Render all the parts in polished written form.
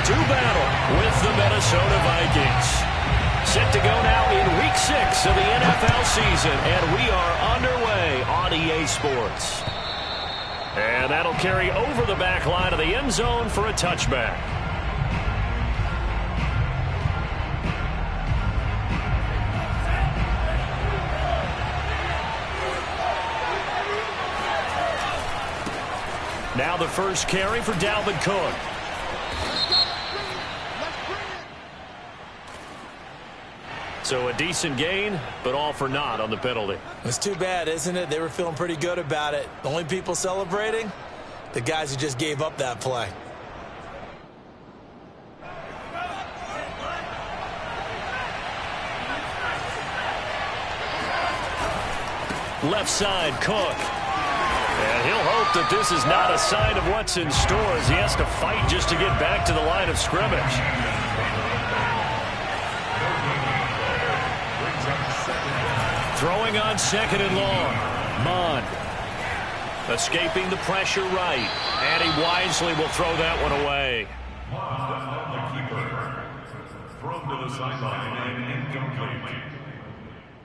do battle with the Minnesota Vikings. Set to go now in Week 6 of the NFL season, and we are underway on EA Sports. And that'll carry over the back line of the end zone for a touchback. Now the first carry for Dalvin Cook. So a decent gain, but all for naught on the penalty. It's too bad, isn't it? They were feeling pretty good about it. The only people celebrating? The guys who just gave up that play. Left side, Cook. And he'll hope that this is not a sign of what's in store as he has to fight just to get back to the line of scrimmage. Throwing on second and long. Mond. Escaping the pressure right. And he wisely will throw that one away. The keeper. Thrown to the sideline and incomplete.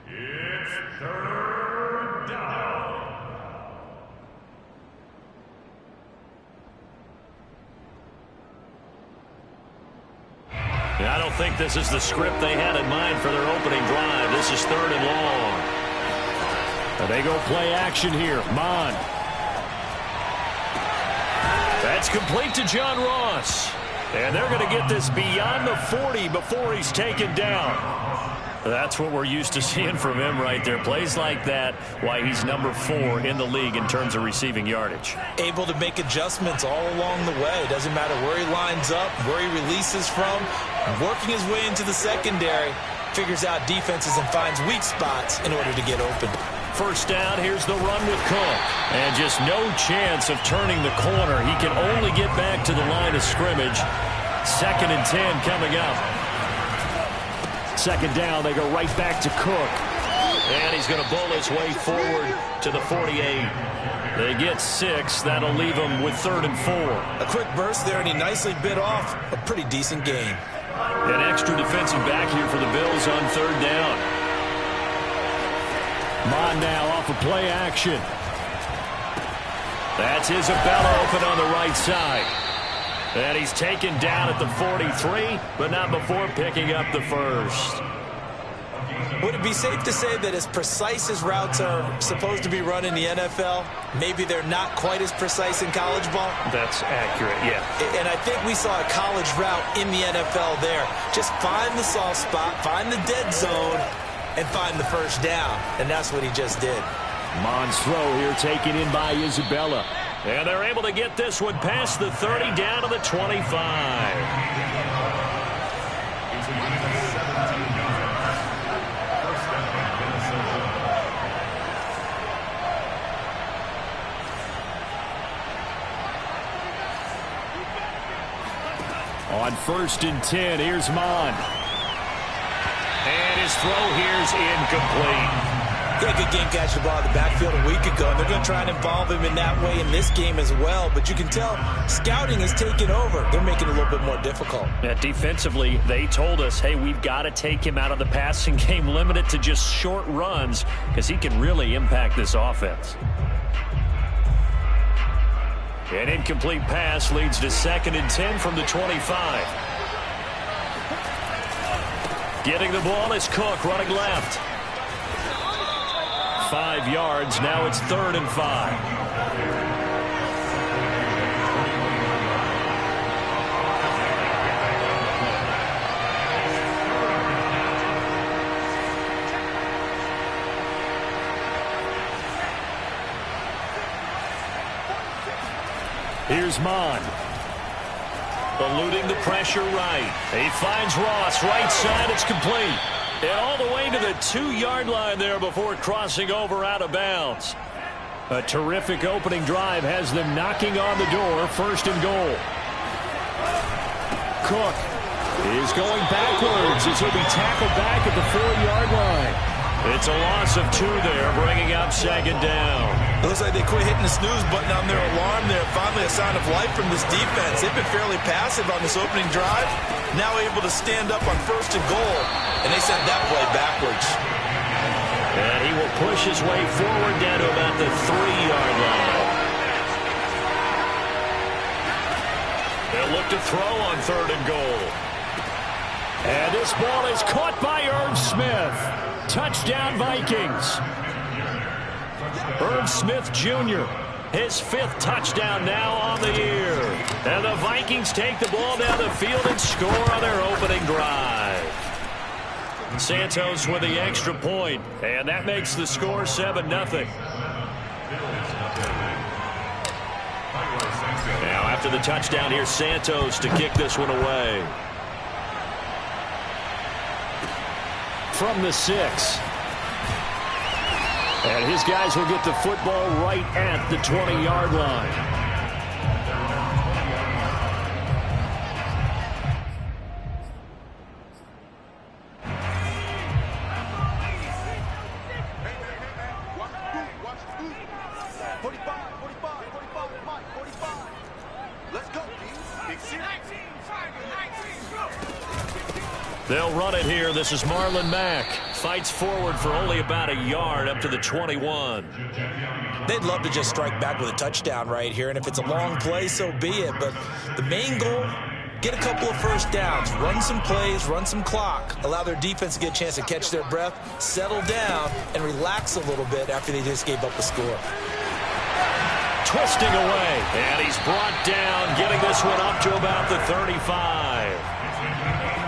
It's third down. I don't think this is the script they had in mind for their opening drive. This is third and long. And they go play action here. Mond. That's complete to John Ross. And they're going to get this beyond the 40 before he's taken down. That's what we're used to seeing from him right there. Plays like that, why he's number 4 in the league in terms of receiving yardage. Able to make adjustments all along the way. Doesn't matter where he lines up, where he releases from. Working his way into the secondary, figures out defenses and finds weak spots in order to get open. First down, here's the run with Cook. And just no chance of turning the corner. He can only get back to the line of scrimmage. 2nd and 10 coming up. Second down, they go right back to Cook. And he's going to bull his way forward to the 48. They get 6. That'll leave him with 3rd and 4. A quick burst there, and he nicely bit off a pretty decent game. An extra defensive back here for the Bills on 3rd down. Mond now off of play action. That's Isabella open on the right side. And he's taken down at the 43, but not before picking up the first. Would it be safe to say that as precise as routes are supposed to be run in the NFL, maybe they're not quite as precise in college ball? That's accurate, yeah. And I think we saw a college route in the NFL there. Just find the soft spot, find the dead zone, and find the first down. And that's what he just did. Mond's throw here taken in by Isabella. And they're able to get this one past the 30 down to the 25. On 1st and 10, here's Mond. And his throw here's incomplete. He had a good game catching the ball in the backfield a week ago, and they're going to try and involve him in that way in this game as well. But you can tell scouting has taken over. They're making it a little bit more difficult. Defensively, they told us, hey, we've got to take him out of the passing game, limit it to just short runs, because he can really impact this offense. An incomplete pass leads to 2nd and 10 from the 25. Getting the ball is Cook running left. 5 yards. Now it's 3rd and 5. Here's Mond. Eluding the pressure right. He finds Ross. Right side, it's complete. And all the way to the 2-yard line there before crossing over out of bounds. A terrific opening drive has them knocking on the door. 1st and goal. Cook is going backwards as he'll be tackled back at the 4-yard line. It's a loss of 2 there, bringing up 2nd down. It looks like they quit hitting the snooze button on their alarm there. Finally a sign of life from this defense. They've been fairly passive on this opening drive. Now able to stand up on 1st and goal, and they sent that play backwards. And he will push his way forward down to about the 3-yard line. They'll look to throw on 3rd and goal. And this ball is caught by Irv Smith. Touchdown, Vikings. Irv Smith Jr., his 5th touchdown now on the year. And the Vikings take the ball down the field and score on their opening drive. Santos with the extra point, and that makes the score 7-0. Now after the touchdown, here's Santos to kick this one away. From the 6. And his guys will get the football right at the 20-yard line. They'll run it here. This is Marlon Mack. Fights forward for only about a yard up to the 21. They'd love to just strike back with a touchdown right here, and if it's a long play, so be it. But the main goal, get a couple of first downs, run some plays, run some clock, allow their defense to get a chance to catch their breath, settle down, and relax a little bit after they just gave up a score. Twisting away, and he's brought down, getting this one up to about the 35.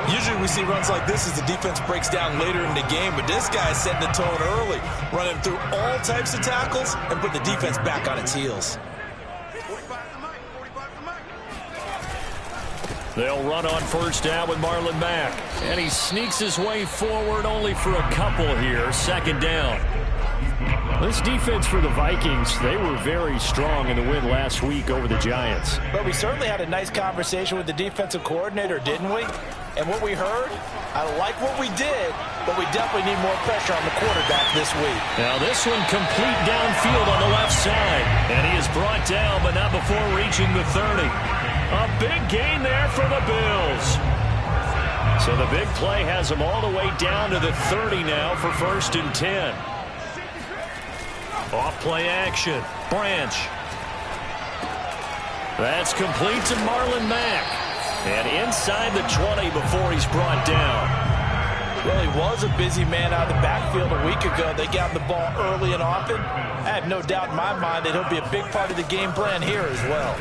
Usually we see runs like this as the defense breaks down later in the game, but this guy is setting the tone early, running through all types of tackles and put the defense back on its heels. They'll run on 1st down with Marlon Mack, and he sneaks his way forward only for a couple here. 2nd down. This defense for the Vikings, they were very strong in the win last week over the Giants. But we certainly had a nice conversation with the defensive coordinator, didn't we? And what we heard, I like what we did, but we definitely need more pressure on the quarterback this week. Now this one complete downfield on the left side. And he is brought down, but not before reaching the 30. A big gain there for the Bills. So the big play has them all the way down to the 30 now for 1st and 10. Off play action. Branch. That's complete to Marlon Mack. And inside the 20 before he's brought down. Well, he was a busy man out of the backfield a week ago. They got him the ball early and often. I have no doubt in my mind that he'll be a big part of the game plan here as well.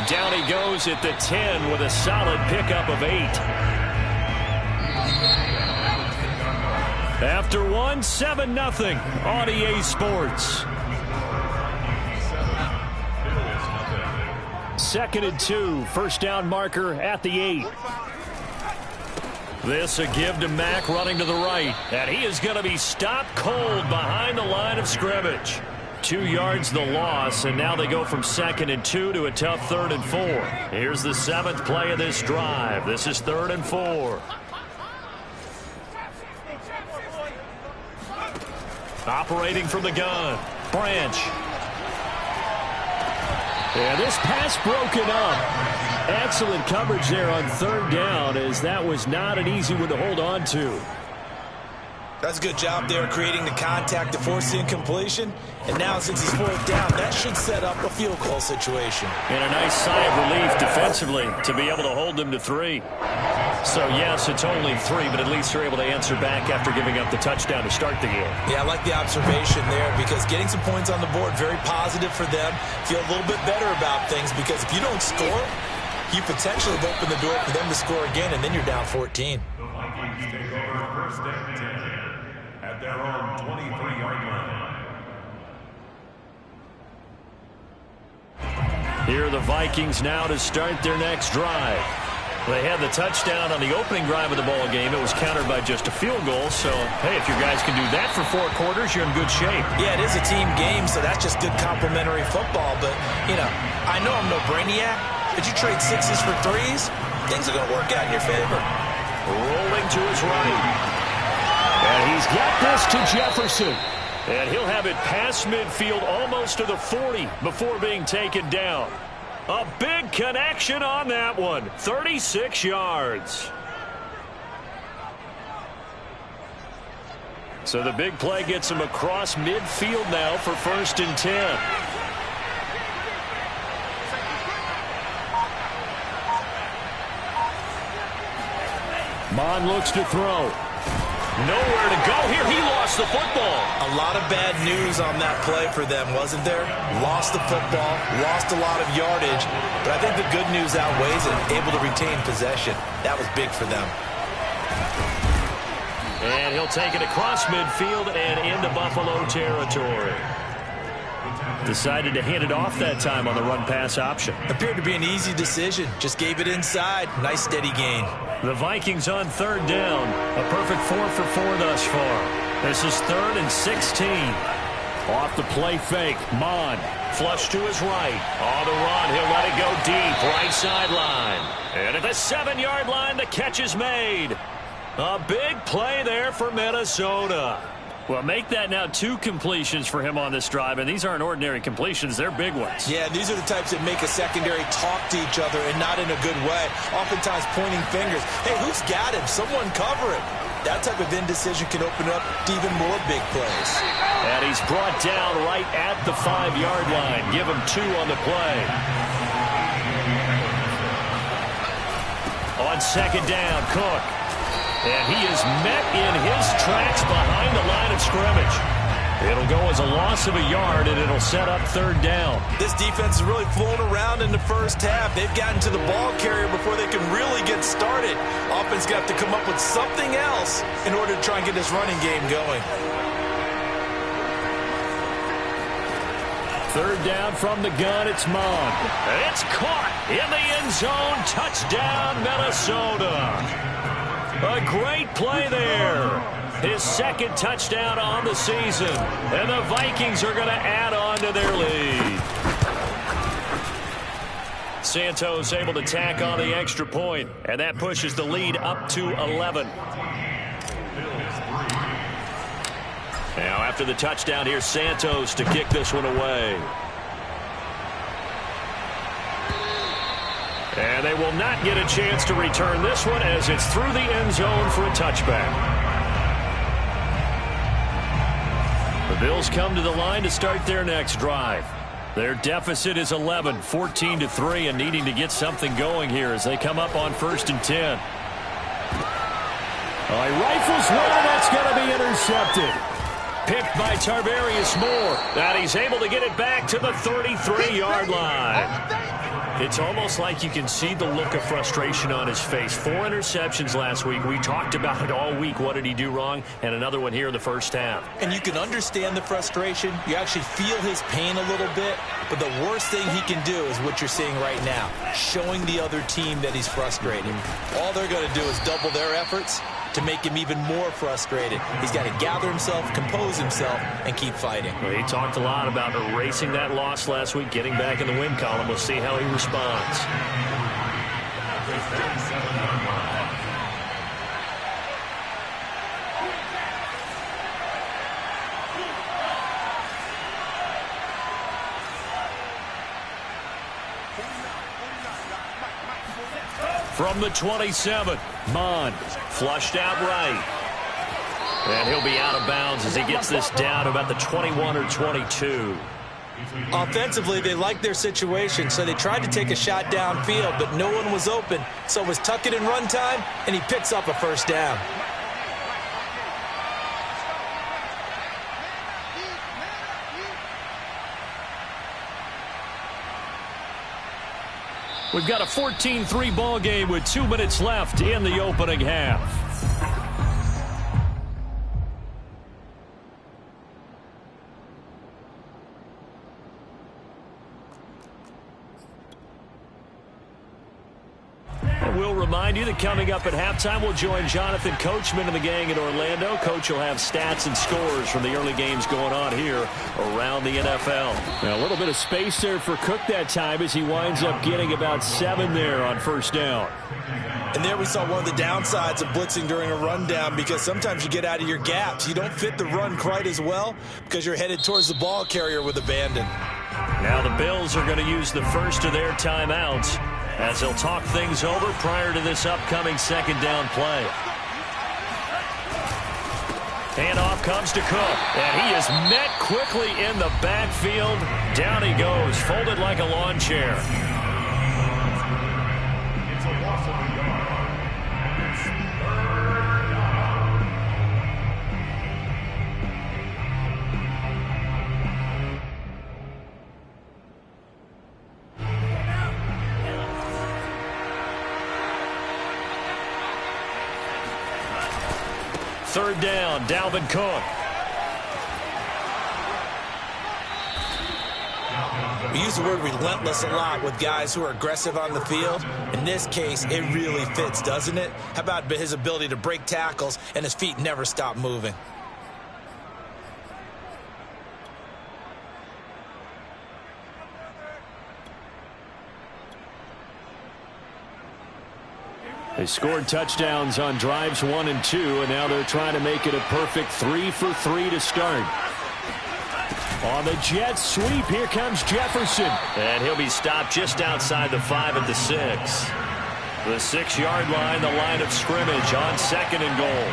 Down he goes at the 10 with a solid pickup of 8. After one, 7-0 on EA Sports. 2nd and 2, 1st down marker at the 8. This a give to Mack running to the right. And he is going to be stopped cold behind the line of scrimmage. 2 yards the loss, and now they go from 2nd and 2 to a tough 3rd and 4. Here's the 7th play of this drive. This is 3rd and 4. Operating from the gun, Branch. And this pass broken up. Excellent coverage there on 3rd down, as that was not an easy one to hold on to. That's a good job there creating the contact to force the incompletion. And now since he's 4th down, that should set up a field goal situation. And a nice sigh of relief defensively to be able to hold them to 3. So, yes, it's only 3, but at least they're able to answer back after giving up the touchdown to start the game. Yeah, I like the observation there because getting some points on the board, very positive for them. Feel a little bit better about things because if you don't score, you potentially have opened the door for them to score again, and then you're down 14. The Vikings take over 1st and 10 at their own 23-yard line. Here are the Vikings now to start their next drive. They had the touchdown on the opening drive of the ball game. It was countered by just a field goal. So, hey, if your guys can do that for 4 quarters, you're in good shape. Yeah, it is a team game, so that's just good complimentary football. But, you know, I know I'm no brainiac, but you trade 6s for 3s, things are going to work out in your favor. Rolling to his right. And he's got this to Jefferson. And he'll have it past midfield almost to the 40 before being taken down. A big connection on that one. 36 yards. So the big play gets him across midfield now for 1st and 10. Mond looks to throw. Nowhere to go here. He lost the football. A lot of bad news on that play for them, wasn't there? Lost the football, lost a lot of yardage, but I think the good news outweighs it. Able to retain possession. That was big for them. And he'll take it across midfield and into Buffalo territory. Decided to hand it off that time on the run-pass option. Appeared to be an easy decision. Just gave it inside. Nice steady gain. The Vikings on 3rd down. A perfect 4 for 4 thus far. This is 3rd and 16. Off the play fake. Mond flush to his right. On the run, he'll let it go deep. Right sideline. And at the 7-yard line, the catch is made. A big play there for Minnesota. Well, make that now 2 completions for him on this drive, and these aren't ordinary completions. They're big ones. Yeah, these are the types that make a secondary talk to each other and not in a good way. Oftentimes pointing fingers. Hey, who's got him? Someone cover it. That type of indecision can open up to even more big plays. And he's brought down right at the 5-yard line. Give him 2 on the play. On 2nd down, Cook. And he is met in his tracks behind the line of scrimmage. It'll go as a loss of a yard, and it'll set up 3rd down. This defense has really flown around in the first half. They've gotten to the ball carrier before they can really get started. Offense got to come up with something else in order to try and get this running game going. 3rd down from the gun, it's Mond. It's caught in the end zone. Touchdown, Minnesota. A great play there. His 2nd touchdown on the season. And the Vikings are going to add on to their lead. Santos able to tack on the extra point, and that pushes the lead up to 11. Now after the touchdown, here's Santos to kick this one away. And they will not get a chance to return this one as it's through the end zone for a touchback. The Bills come to the line to start their next drive. Their deficit is 11, 14-3, and needing to get something going here as they come up on 1st and 10. He rifles one, that's going to be intercepted. Picked by Tarvarius Moore. And he's able to get it back to the 33-yard line. It's almost like you can see the look of frustration on his face. 4 interceptions last week. We talked about it all week. What did he do wrong? And another one here in the first half. And you can understand the frustration. You actually feel his pain a little bit. But the worst thing he can do is what you're seeing right now, showing the other team that he's frustrated. All they're going to do is double their efforts to make him even more frustrated. He's got to gather himself, compose himself, and keep fighting. Well, he talked a lot about erasing that loss last week, getting back in the win column. We'll see how he responds. From the 27, Mond flushed out right. And he'll be out of bounds as he gets this down to about the 21 or 22. Offensively, they liked their situation, so they tried to take a shot downfield, but no one was open. So it was tuck it and run time, and he picks up a 1st down. We've got a 14-3 ball game with 2 minutes left in the opening half. And we'll remind you that coming up at halftime, we'll join Jonathan Coachman and the gang in Orlando. Coach will have stats and scores from the early games going on here around the NFL. Now, a little bit of space there for Cook that time as he winds up getting about 7 there on first down. And there we saw one of the downsides of blitzing during a rundown, because sometimes you get out of your gaps. You don't fit the run quite as well because you're headed towards the ball carrier with abandon. Now the Bills are going to use the first of their timeouts as they'll talk things over prior to this upcoming second down play. Handoff comes to Cook, and he is met quickly in the backfield. Down he goes, folded like a lawn chair. It's a loss of a yard. It's 3rd down. Third down, Dalvin Cook. We use the word relentless a lot with guys who are aggressive on the field. In this case, it really fits, doesn't it? How about his ability to break tackles and his feet never stop moving? They scored touchdowns on drives 1 and 2, and now they're trying to make it a perfect 3 for 3 to start. On the jet sweep, here comes Jefferson. And he'll be stopped just outside the 5 at the 6. The 6-yard line, the line of scrimmage on 2nd and goal.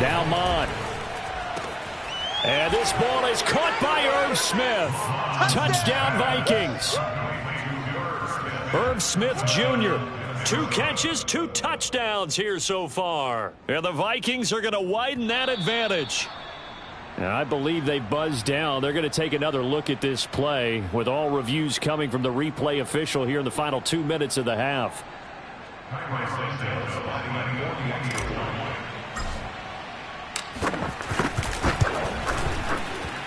Now Mond. And this ball is caught by Irv Smith. Touchdown Vikings. Irv Smith Jr. 2 catches, 2 touchdowns here so far. And the Vikings are going to widen that advantage. Now, I believe they buzzed down. They're going to take another look at this play with all reviews coming from the replay official here in the final 2 minutes of the half.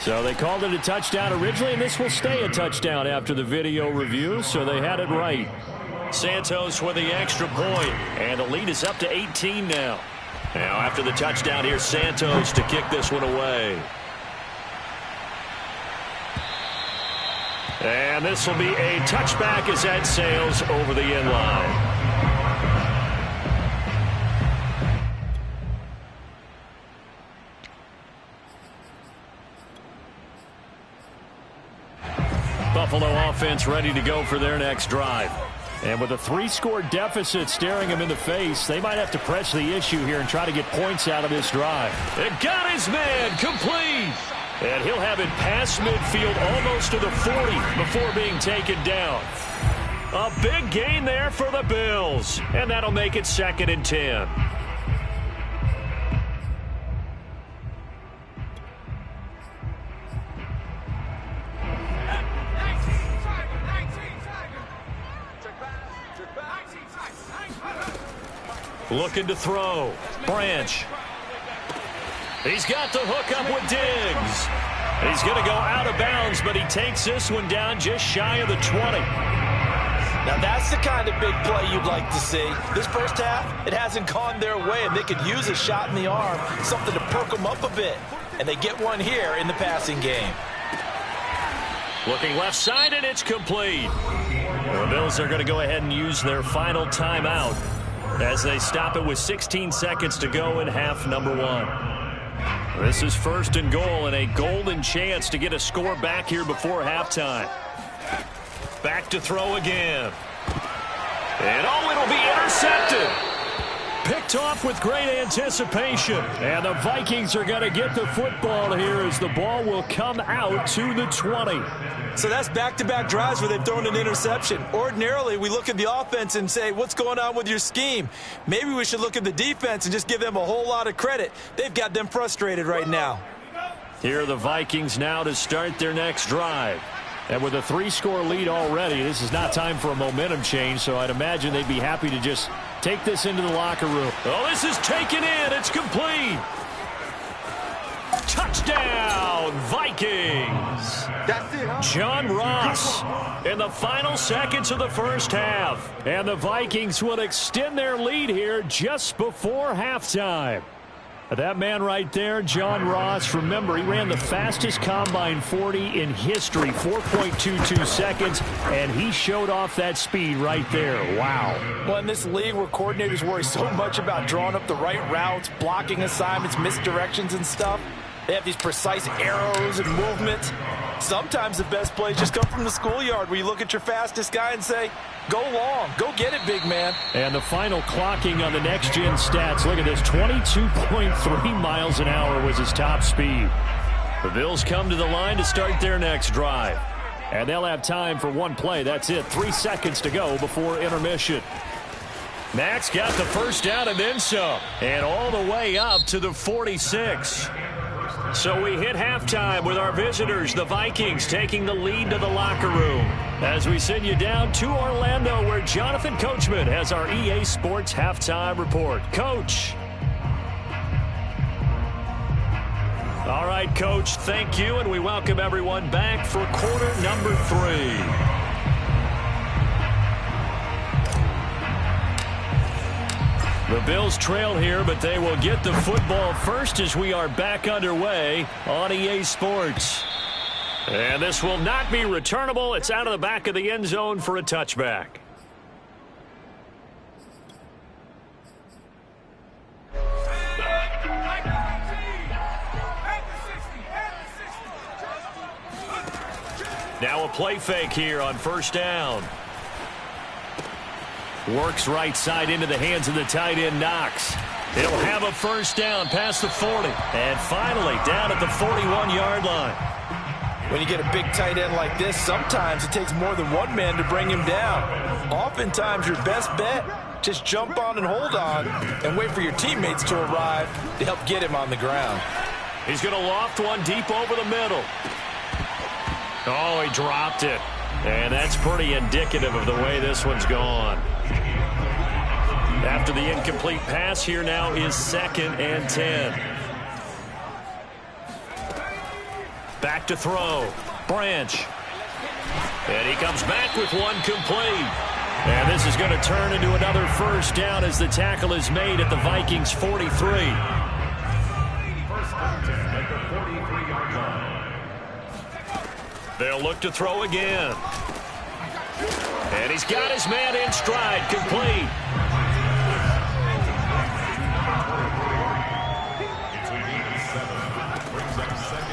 So they called it a touchdown originally, and this will stay a touchdown after the video review, so they had it right. Santos with the extra point, and the lead is up to 18 now. Now after the touchdown, here's Santos to kick this one away. And this will be a touchback as that sails over the end line. Buffalo offense ready to go for their next drive. And with a 3-score deficit staring him in the face, they might have to press the issue here and try to get points out of this drive. It got his man complete. And he'll have it past midfield almost to the 40 before being taken down. A big gain there for the Bills. And that'll make it 2nd and 10. Looking to throw. Branch. He's got the hook up with Diggs. He's going to go out of bounds, but he takes this one down just shy of the 20. Now that's the kind of big play you'd like to see. This first half, it hasn't gone their way, and they could use a shot in the arm, something to perk them up a bit. And they get one here in the passing game. Looking left side, and it's complete. The Bills are going to go ahead and use their final timeout as they stop it with 16 seconds to go in half number 1. This is 1st and goal and a golden chance to get a score back here before halftime. Back to throw again. And it'll be intercepted. Picked off with great anticipation. And the Vikings are going to get the football here as the ball will come out to the 20. So that's back-to-back drives where they've thrown an interception. Ordinarily, we look at the offense and say, what's going on with your scheme? Maybe we should look at the defense and just give them a whole lot of credit. They've got them frustrated right now. Here are the Vikings now to start their next drive. And with a 3-score lead already, this is not time for a momentum change, so I'd imagine they'd be happy to just take this into the locker room. Oh, this is taken in. It's complete. Touchdown, Vikings. John Ross in the final seconds of the first half. And the Vikings will extend their lead here just before halftime. That man right there, John Ross, remember, he ran the fastest Combine 40 in history, 4.22 seconds, and he showed off that speed right there. Wow. Well, in this league where coordinators worry so much about drawing up the right routes, blocking assignments, misdirections and stuff, they have these precise arrows and movements. Sometimes the best plays just come from the schoolyard where you look at your fastest guy and say, go long, go get it, big man. And the final clocking on the next-gen stats. Look at this, 22.3 miles an hour was his top speed. The Bills come to the line to start their next drive. And they'll have time for one play. That's it, 3 seconds to go before intermission. Max got the first down and then some. And all the way up to the 46. So we hit halftime with our visitors, the Vikings, taking the lead to the locker room. As we send you down to Orlando, where Jonathan Coachman has our EA Sports halftime report. Coach. All right, Coach, thank you, and we welcome everyone back for quarter number 3. The Bills trail here, but they will get the football first as we are back underway on EA Sports. And this will not be returnable. It's out of the back of the end zone for a touchback. Now a play fake here on first down. Works right side into the hands of the tight end, Knox. He'll have a first down past the 40. And finally down at the 41-yard line. When you get a big tight end like this, sometimes it takes more than one man to bring him down. Oftentimes your best bet, just jump on and hold on and wait for your teammates to arrive to help get him on the ground. He's going to loft one deep over the middle. Oh, he dropped it. And that's pretty indicative of the way this one's gone. After the incomplete pass, here now is 2nd and 10. Back to throw. Branch. And he comes back with one complete. And this is going to turn into another first down as the tackle is made at the Vikings 43. First and 10 at the 43-yard line. They'll look to throw again. And he's got his man in stride, complete.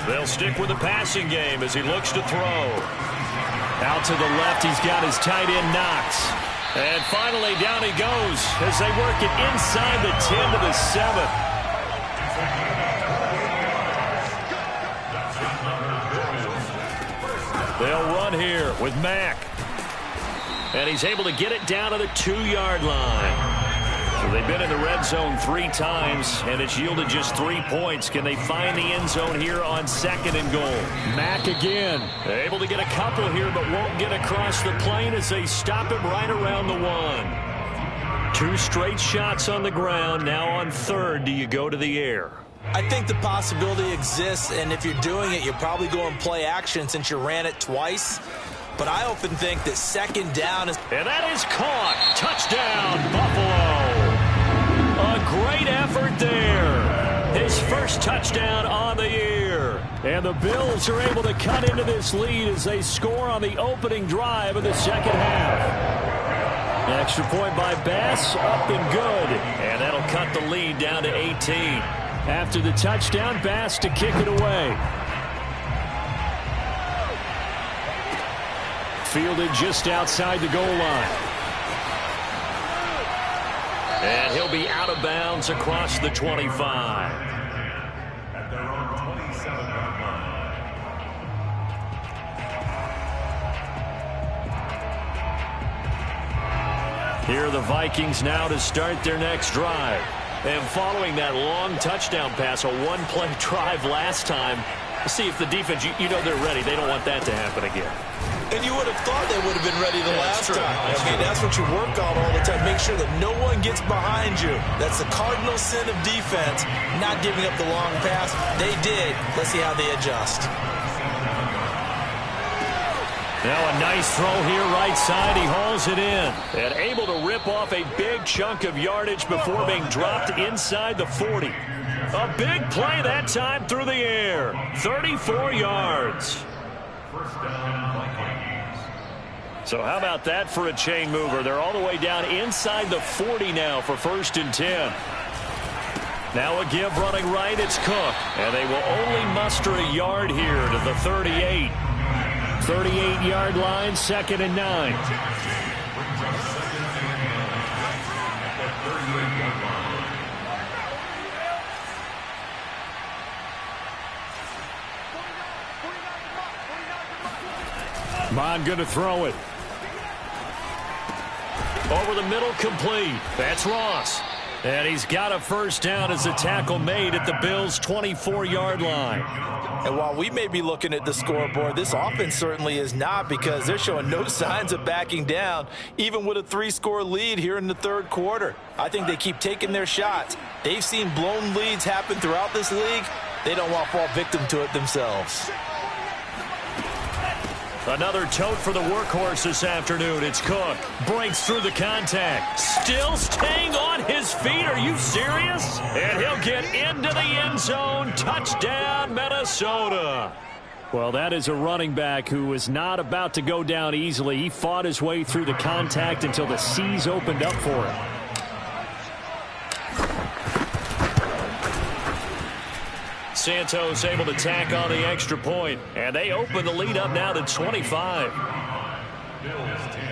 They'll stick with the passing game as he looks to throw. Out to the left, he's got his tight end, Knox. And finally, down he goes as they work it inside the 10 to the 7. They'll run here with Mack. And he's able to get it down to the 2-yard line. So they've been in the red zone 3 times, and it's yielded just 3 points. Can they find the end zone here on 2nd and goal? Mack again. Able to get a couple here, but won't get across the plane as they stop him right around the 1. 2 straight shots on the ground. Now on 3rd, do you go to the air? I think the possibility exists, and if you're doing it, you're probably going play action since you ran it twice. But I often think that 2nd down is... And that is caught. Touchdown, Buffalo. A great effort there. His first touchdown on the year. And the Bills are able to cut into this lead as they score on the opening drive of the second half. An extra point by Bass, up and good. And that'll cut the lead down to 18. After the touchdown, Bass to kick it away. Fielded just outside the goal line. And he'll be out of bounds across the 25. At their own 27-yard line. Here are the Vikings now to start their next drive. And following that long touchdown pass, a one-play drive last time, see if the defense, you know they're ready. They don't want that to happen again. And you would have thought they would have been ready the last time. That's what you work on all the time. Make sure that no one gets behind you. That's the cardinal sin of defense, not giving up the long pass. They did. Let's see how they adjust. Now a nice throw here right side. He hauls it in. And able to rip off a big chunk of yardage before being dropped inside the 40. A big play that time through the air. 34 yards. First down, Vikings. So how about that for a chain mover? They're all the way down inside the 40 now for 1st and 10. Now a give running right. It's Cook. And they will only muster a yard here to the 38. 38-yard line, 2nd and 9. Bond going to throw it. Over the middle, complete. That's Ross. And he's got a first down as a tackle made at the Bills' 24-yard line. And while we may be looking at the scoreboard, this offense certainly is not, because they're showing no signs of backing down, even with a 3-score lead here in the 3rd quarter. I think they keep taking their shots. They've seen blown leads happen throughout this league. They don't want to fall victim to it themselves. Another tote for the workhorse this afternoon. It's Cook. Breaks through the contact. Still staying on his feet. Are you serious? And he'll get into the end zone. Touchdown, Minnesota. Well, that is a running back who is not about to go down easily. He fought his way through the contact until the seas opened up for him. Santos able to tack on the extra point, and they open the lead up now to 25. Bills 10.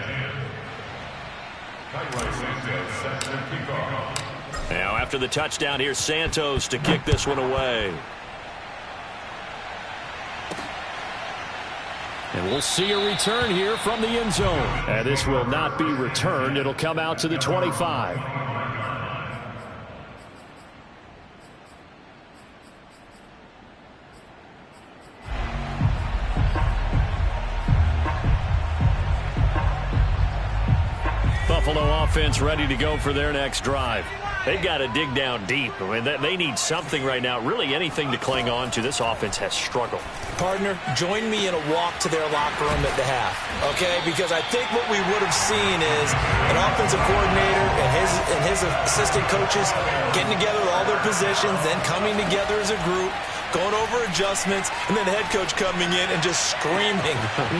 Santos set to kick off. Now after the touchdown, here's Santos to kick this one away. And we'll see a return here from the end zone. And this will not be returned. It'll come out to the 25. Buffalo offense ready to go for their next drive. They've got to dig down deep. I mean, they need something right now, really anything to cling on to. This offense has struggled. Partner, join me in a walk to their locker room at the half, okay? Because I think what we would have seen is an offensive coordinator and his assistant coaches getting together with all their positions, then coming together as a group, going over adjustments, and then the head coach coming in and just screaming,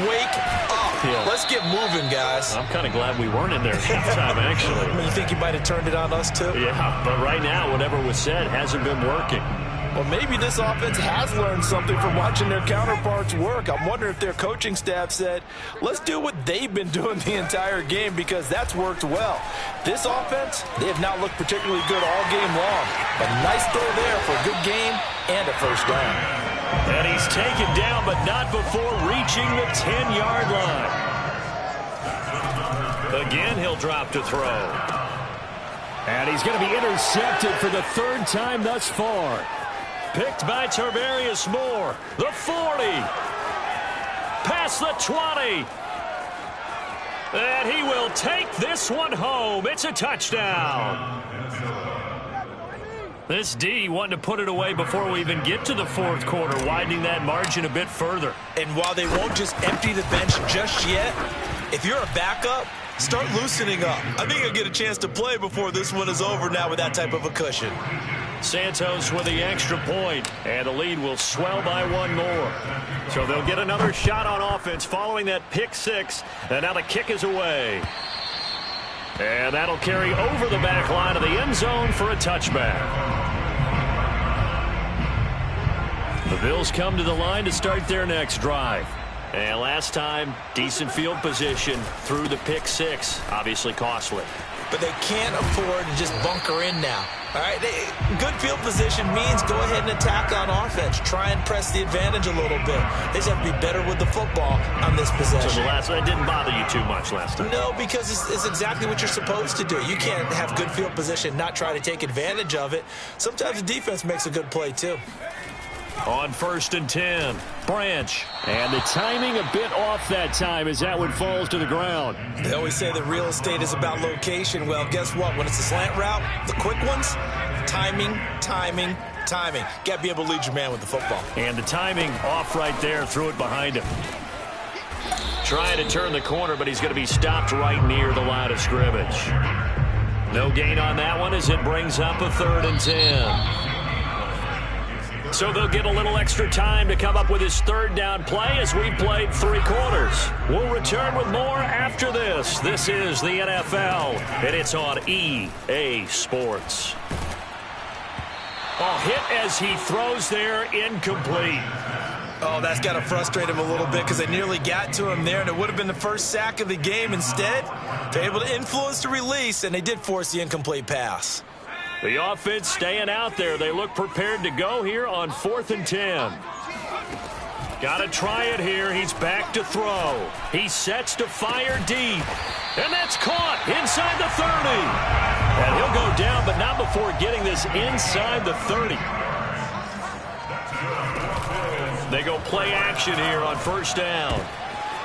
wake up. Yeah. Let's get moving, guys. I'm kind of glad we weren't in there at halftime, actually. I mean, you think you might have turned it on us, too? Yeah, but right now, whatever was said hasn't been working. Well, maybe this offense has learned something from watching their counterparts work. I'm wondering if their coaching staff said, let's do what they've been doing the entire game, because that's worked well. This offense, they have not looked particularly good all game long. But nice throw there for a good game and a first down. And he's taken down, but not before reaching the 10-yard line. Again, he'll drop to throw. And he's going to be intercepted for the 3rd time thus far. Picked by Tarvarius Moore. The 40. Past the 20. And he will take this one home. It's a touchdown. This D wanting to put it away before we even get to the 4th quarter, widening that margin a bit further. And while they won't just empty the bench just yet, if you're a backup, start loosening up. I think you'll get a chance to play before this one is over now with that type of a cushion. Santos with the extra point, and the lead will swell by one more. So they'll get another shot on offense following that pick 6, and now the kick is away. And that'll carry over the back line of the end zone for a touchback. The Bills come to the line to start their next drive. And last time, decent field position through the pick 6, obviously costly. But they can't afford to just bunker in now. All right, good field position means go ahead and attack on offense. Try and press the advantage a little bit. They just have to be better with the football on this possession. So that didn't bother you too much last time? No, because it's exactly what you're supposed to do. You can't have good field position, not try to take advantage of it. Sometimes the defense makes a good play, too. On 1st and 10, Branch. And the timing a bit off that time as that one falls to the ground. They always say that real estate is about location. Well, guess what? When it's a slant route, the quick ones, timing. Got to be able to lead your man with the football. And the timing off right there, threw it behind him. Trying to turn the corner, but he's going to be stopped right near the line of scrimmage. No gain on that one as it brings up a 3rd and 10. So they'll get a little extra time to come up with his 3rd down play as we've played 3 quarters. We'll return with more after this. This is the NFL, and it's on EA Sports. Oh, hit as he throws there, incomplete. Oh, that's got to frustrate him a little bit because they nearly got to him there, and it would have been the first sack of the game. Instead, they're able to influence the release, and they did force the incomplete pass. The offense staying out there. They look prepared to go here on 4th and 10. Got to try it here. He's back to throw. He sets to fire deep. And that's caught inside the 30. And he'll go down, but not before getting this inside the 30. They go play action here on 1st down.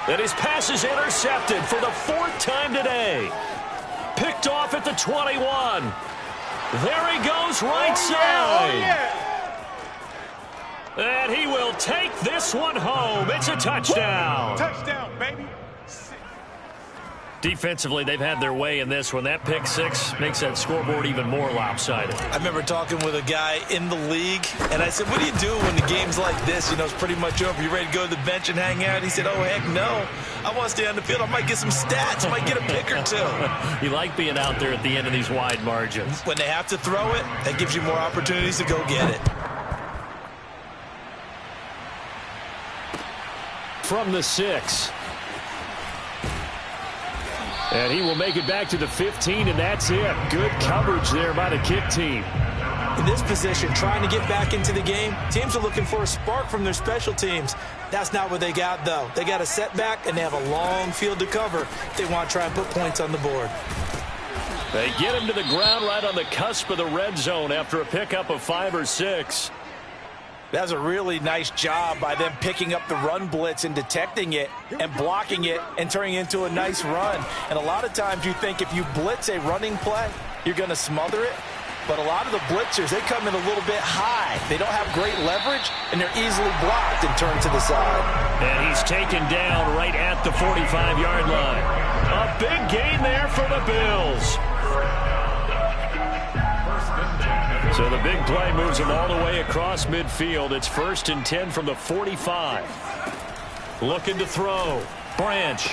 And his pass is intercepted for the 4th time today. Picked off at the 21. There he goes right side. And he will take this one home. It's a touchdown. Touchdown, baby. Defensively, they've had their way in this one. That pick 6 makes that scoreboard even more lopsided. I remember talking with a guy in the league, and I said, what do you do when the game's like this? You know, it's pretty much over. You ready to go to the bench and hang out? He said, oh, heck no. I want to stay on the field. I might get some stats. I might get a pick or 2. You like being out there at the end of these wide margins. When they have to throw it, that gives you more opportunities to go get it. From the 6. And he will make it back to the 15, and that's it. Good coverage there by the kick team. In this position, trying to get back into the game, teams are looking for a spark from their special teams. That's not what they got, though. They got a setback, and they have a long field to cover if they want to try and put points on the board. They get him to the ground right on the cusp of the red zone after a pickup of 5 or 6. That's a really nice job by them picking up the run blitz and detecting it and blocking it and turning it into a nice run. And a lot of times you think if you blitz a running play, you're going to smother it. But a lot of the blitzers, they come in a little bit high. They don't have great leverage, and they're easily blocked and turned to the side. And he's taken down right at the 45-yard line. A big gain there for the Bills. So the big play moves him all the way across midfield. It's 1st and 10 from the 45. Looking to throw. Branch.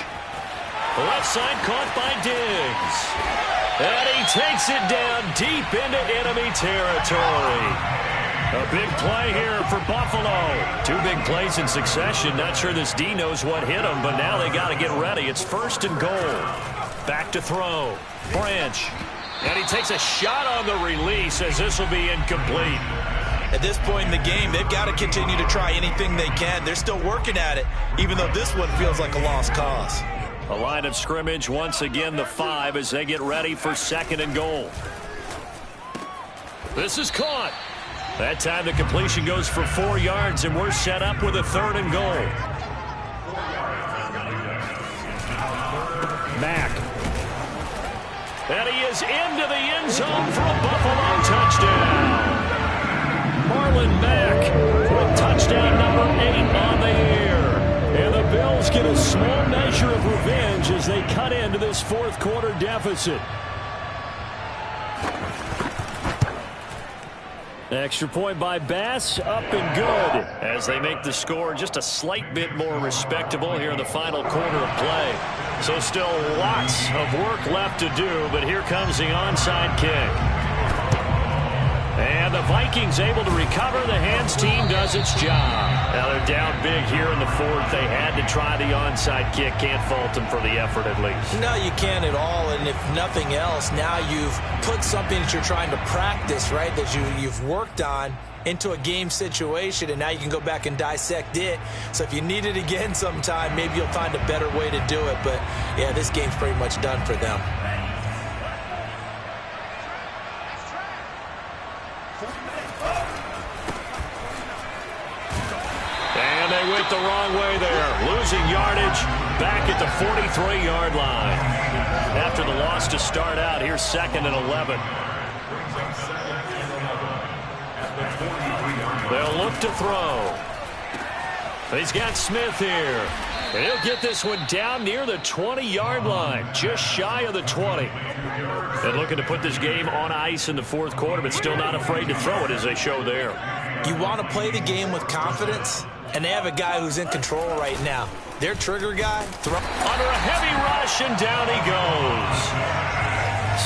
Left side caught by Diggs. And he takes it down deep into enemy territory. A big play here for Buffalo. 2 big plays in succession. Not sure this D knows what hit him, but now they got to get ready. It's 1st and goal. Back to throw. Branch. And he takes a shot on the release as this will be incomplete. At this point in the game, they've got to continue to try anything they can. They're still working at it, even though this one feels like a lost cause. A line of scrimmage once again, the 5, as they get ready for 2nd and goal. This is caught. That time the completion goes for 4 yards, and we're set up with a 3rd and goal. Mack. And he is into the end zone for a Buffalo touchdown. Marlon Mack with touchdown number 8 on the year. And the Bills get a small measure of revenge as they cut into this 4th quarter deficit. Extra point by Bass, up and good, as they make the score just a slight bit more respectable here in the final quarter of play. So still lots of work left to do, but here comes the onside kick. And the Vikings able to recover. The hands team does its job. Now they're down big here in the 4th. They had to try the onside kick. Can't fault them for the effort at least. No, you can't at all. And if nothing else, now you've put something that you're trying to practice, right, that you've worked on into a game situation, and now you can go back and dissect it. So if you need it again sometime, maybe you'll find a better way to do it. But, yeah, this game's pretty much done for them. And they went the wrong way there. Losing yardage back at the 43-yard line. After the loss to start out, here's 2nd and 11. They'll look to throw. He's got Smith here. And he'll get this one down near the 20-yard line, just shy of the 20. And looking to put this game on ice in the fourth quarter, but still not afraid to throw it as they show there. You want to play the game with confidence, and they have a guy who's in control right now. Their trigger guy, under a heavy rush, and down he goes.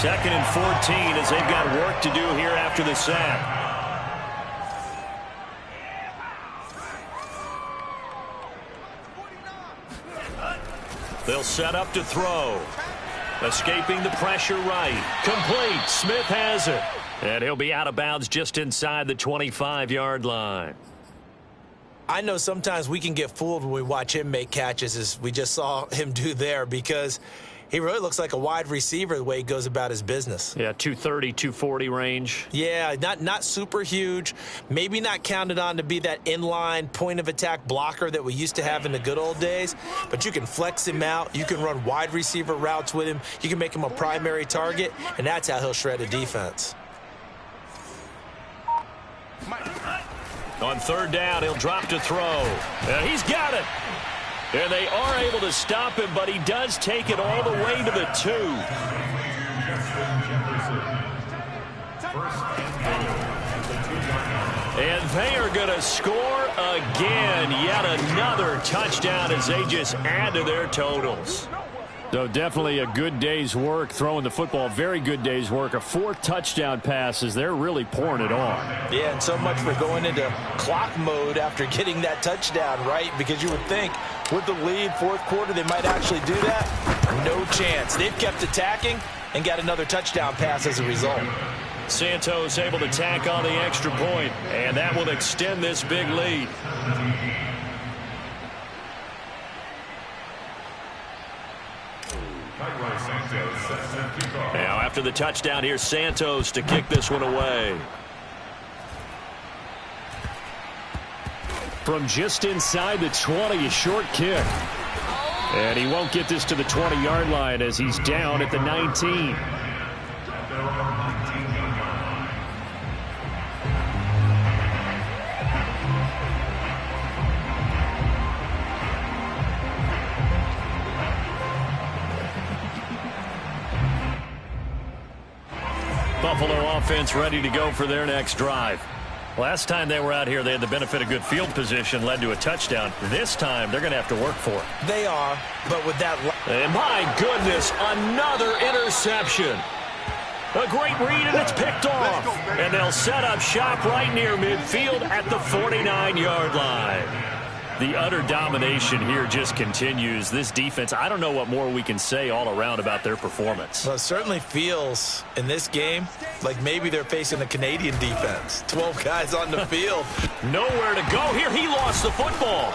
2nd and 14 as they've got work to do here after the sack. They'll set up to throw. Escaping the pressure right. Complete. Smith has it. And he'll be out of bounds just inside the 25-yard line. I know sometimes we can get fooled when we watch him make catches, as we just saw him do there, because he really looks like a wide receiver the way he goes about his business. Yeah, 230, 240 range. Yeah, not super huge. Maybe not counted on to be that inline point-of-attack blocker that we used to have in the good old days, but you can flex him out. You can run wide receiver routes with him. You can make him a primary target, and that's how he'll shred a defense. On 3rd down, he'll drop to throw. And he's got it. And they are able to stop him, but he does take it all the way to the 2. And they are going to score again. Yet another touchdown as they just add to their totals. So definitely a good day's work throwing the football. Very good day's work. A 4th touchdown pass as they're really pouring it on. Yeah, and so much for going into clock mode after getting that touchdown, right? Because you would think with the lead, 4th quarter, they might actually do that. No chance. They've kept attacking and got another touchdown pass as a result. Santos able to tack on the extra point, and that will extend this big lead. Now after the touchdown, here's Santos to kick this one away. From just inside the 20, a short kick. And he won't get this to the 20-yard line as he's down at the 19. Buffalo offense ready to go for their next drive. Last time they were out here, they had the benefit of good field position, led to a touchdown. This time, they're going to have to work for it. They are, but with that... And my goodness, another interception. A great read, and it's picked off. And they'll set up shop right near midfield at the 49-yard line. The utter domination here just continues. This defense, I don't know what more we can say all around about their performance. Well, it certainly feels in this game like maybe they're facing a Canadian defense. 12 guys on the field. Nowhere to go here. He lost the football.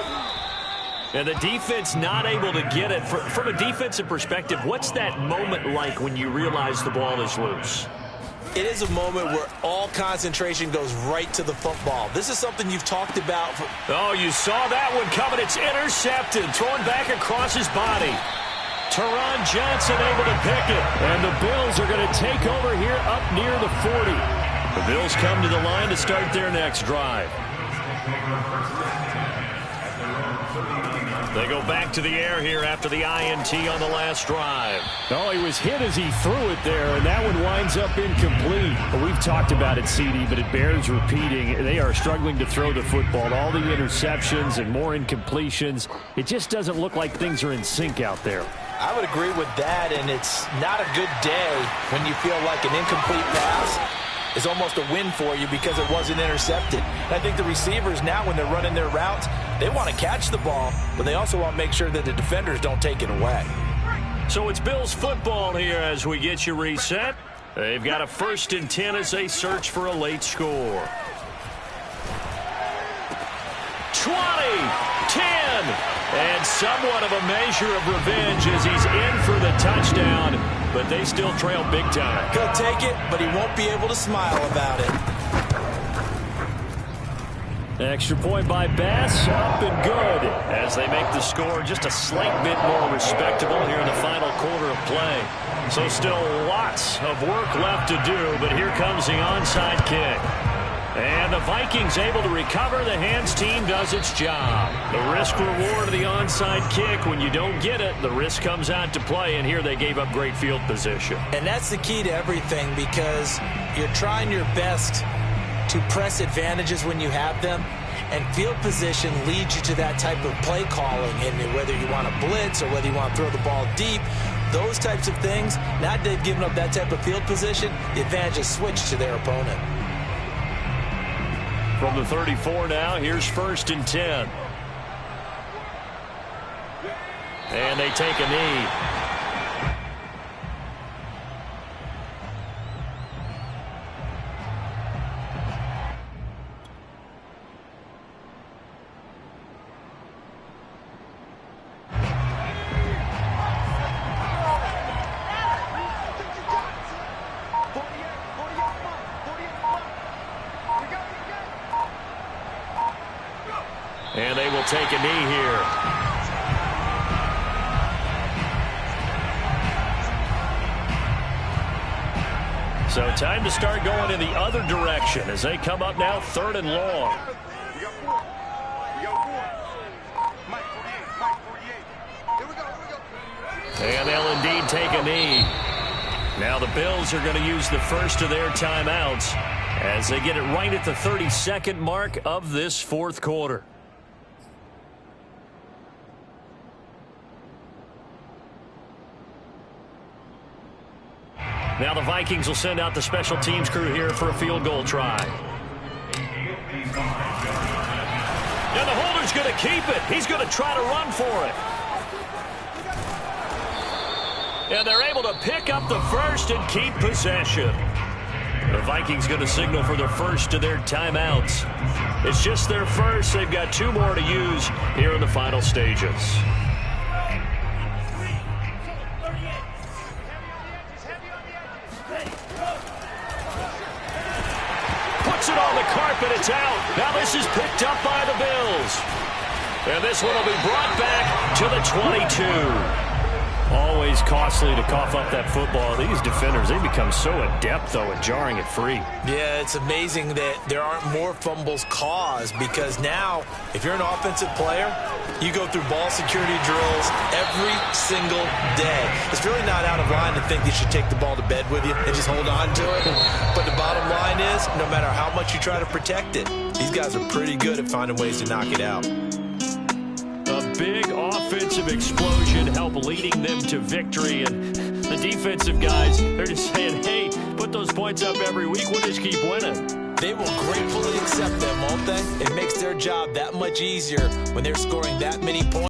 And the defense not able to get it. From a defensive perspective, what's that moment like when you realize the ball is loose? It is a moment where all concentration goes right to the football. This is something you've talked about. Oh, you saw that one coming. It's intercepted. Thrown back across his body. Teron Johnson able to pick it. And the Bills are going to take over here up near the 40. The Bills come to the line to start their next drive. They go back to the air here after the INT on the last drive. Oh, he was hit as he threw it there, and that one winds up incomplete. Well, we've talked about it, CD, but it bears repeating. They are struggling to throw the football. All the interceptions and more incompletions. It just doesn't look like things are in sync out there. I would agree with that, and it's not a good day when you feel like an incomplete pass is almost a win for you because it wasn't intercepted. And I think the receivers now, when they're running their routes, they want to catch the ball, but they also want to make sure that the defenders don't take it away. So it's Bills football here as we get you reset. They've got a 1st and 10 as they search for a late score. 20, 10, and somewhat of a measure of revenge as he's in for the touchdown, but they still trail big time. He'll take it, but he won't be able to smile about it. Extra point by Bass, up and good as they make the score just a slight bit more respectable here in the final quarter of play. So still lots of work left to do, but here comes the onside kick. And the Vikings able to recover. The hands team does its job. The risk reward of the onside kick. When you don't get it, the risk comes out to play, and here they gave up great field position. And that's the key to everything, because you're trying your best to press advantages when you have them, and field position leads you to that type of play calling. And whether you want to blitz or whether you want to throw the ball deep, those types of things, now that they've given up that type of field position, the advantage is switched to their opponent. From the 34 now, here's 1st and 10. And they take a knee. And they will take a knee here. So time to start going in the other direction as they come up now 3rd and long. And they'll indeed take a knee. Now the Bills are going to use the first of their timeouts as they get it right at the 32nd mark of this 4th quarter. Now the Vikings will send out the special teams crew here for a field goal try. And the holder's going to keep it. He's going to try to run for it. And they're able to pick up the first and keep possession. The Vikings going to signal for the first of their timeouts. It's just their first. They've got 2 more to use here in the final stages. It on the carpet, it's out. Now this is picked up by the Bills. And this one will be brought back to the 22. Always costly to cough up that football. These defenders, they become so adept, though, at jarring it free. Yeah, it's amazing that there aren't more fumbles caused, because now, if you're an offensive player, you go through ball security drills every single day. It's really not out of line to think you should take the ball to bed with you and just hold on to it. But the bottom line is, no matter how much you try to protect it, these guys are pretty good at finding ways to knock it out. A big offensive explosion help leading them to victory. And the defensive guys, they're just saying, hey, put those points up every week. We'll just keep winning. They will gratefully accept them, won't they? It makes their job that much easier when they're scoring that many points.